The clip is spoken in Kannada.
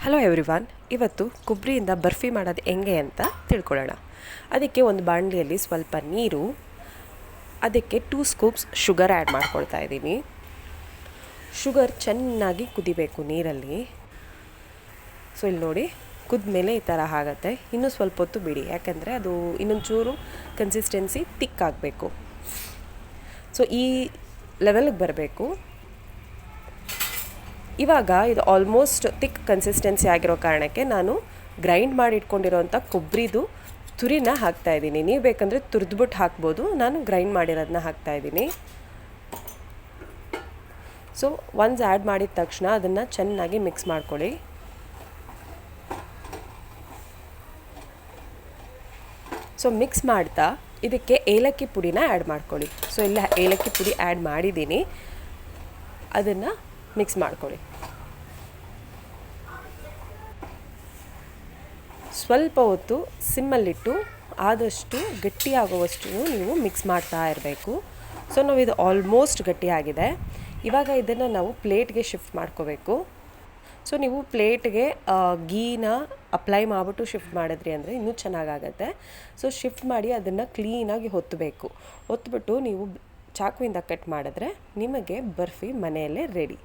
ಹಲೋ ಎವ್ರಿವಾನ್, ಇವತ್ತು ಕೊಬ್ಬರಿಯಿಂದ ಬರ್ಫಿ ಮಾಡೋದು ಹೆಂಗೆ ಅಂತ ತಿಳ್ಕೊಳ್ಳೋಣ. ಅದಕ್ಕೆ ಒಂದು ಬಾಣಲಿಯಲ್ಲಿ ಸ್ವಲ್ಪ ನೀರು, ಅದಕ್ಕೆ 2 ಸ್ಕೂಪ್ಸ್ ಶುಗರ್ ಆ್ಯಡ್ ಮಾಡ್ಕೊಳ್ತಾ ಇದ್ದೀನಿ. ಶುಗರ್ ಚೆನ್ನಾಗಿ ಕುದಿಬೇಕು ನೀರಲ್ಲಿ. ಸೊ ಇಲ್ಲಿ ನೋಡಿ, ಕುದ್ಮೇಲೆ ಈ ಥರ ಆಗುತ್ತೆ. ಇನ್ನೂ ಸ್ವಲ್ಪ ಹೊತ್ತು ಬಿಡಿ, ಯಾಕಂದರೆ ಅದು ಇನ್ನೊಂಚೂರು ಕನ್ಸಿಸ್ಟೆನ್ಸಿ ತಿಕ್ ಆಗಬೇಕು. ಸೊ ಈ ಲೆವೆಲ್ಗೆ ಬರಬೇಕು. ಇವಾಗ ಇದು ಆಲ್ಮೋಸ್ಟ್ ತಿಕ್ ಕನ್ಸಿಸ್ಟೆನ್ಸಿ ಆಗಿರೋ ಕಾರಣಕ್ಕೆ ನಾನು ಗ್ರೈಂಡ್ ಮಾಡಿ ಇಟ್ಕೊಂಡಿರೋಂಥ ಕೊಬ್ಬರಿದು ತುರಿನ ಹಾಕ್ತಾಯಿದ್ದೀನಿ. ನೀವು ಬೇಕಂದರೆ ತುರಿದ್ಬಿಟ್ಟು ಹಾಕ್ಬೋದು, ನಾನು ಗ್ರೈಂಡ್ ಮಾಡಿರೋದನ್ನ ಹಾಕ್ತಾಯಿದ್ದೀನಿ. ಸೊ ಒನ್ಸ್ ಆ್ಯಡ್ ಮಾಡಿದ ತಕ್ಷಣ ಅದನ್ನು ಚೆನ್ನಾಗಿ ಮಿಕ್ಸ್ ಮಾಡ್ಕೊಳ್ಳಿ. ಸೊ ಮಿಕ್ಸ್ ಮಾಡ್ತಾ ಇದಕ್ಕೆ ಏಲಕ್ಕಿ ಪುಡಿನ ಆ್ಯಡ್ ಮಾಡ್ಕೊಳ್ಳಿ. ಸೊ ಇಲ್ಲ ಏಲಕ್ಕಿ ಪುಡಿ ಆ್ಯಡ್ ಮಾಡಿದ್ದೀನಿ, ಅದನ್ನು ಮಿಕ್ಸ್ ಮಾಡ್ಕೊಳ್ಳಿ. ಸ್ವಲ್ಪ ಹೊತ್ತು ಸಿಮ್ಮಲ್ಲಿಟ್ಟು ಆದಷ್ಟು ಗಟ್ಟಿಯಾಗುವಷ್ಟು ನೀವು ಮಿಕ್ಸ್ ಮಾಡ್ತಾ ಇರಬೇಕು. ಸೊ ನಾವು ಇದು ಆಲ್ಮೋಸ್ಟ್ ಗಟ್ಟಿಯಾಗಿದೆ. ಇವಾಗ ಇದನ್ನು ನಾವು ಪ್ಲೇಟ್ಗೆ ಶಿಫ್ಟ್ ಮಾಡ್ಕೋಬೇಕು. ಸೊ ನೀವು ಪ್ಲೇಟ್ಗೆ ಗೀನ ಅಪ್ಲೈ ಮಾಡಿಬಿಟ್ಟು ಶಿಫ್ಟ್ ಮಾಡಿದ್ರಿ ಅಂದರೆ ಇನ್ನೂ ಚೆನ್ನಾಗಾಗತ್ತೆ. ಸೊ ಶಿಫ್ಟ್ ಮಾಡಿ ಅದನ್ನು ಕ್ಲೀನಾಗಿ ಹೊತ್ತಬೇಕು. ಹೊತ್ಬಿಟ್ಟು ನೀವು ಚಾಕುವಿಂದ ಕಟ್ ಮಾಡಿದ್ರೆ ನಿಮಗೆ ಬರ್ಫಿ ಮನೆಯಲ್ಲೇ ರೆಡಿ.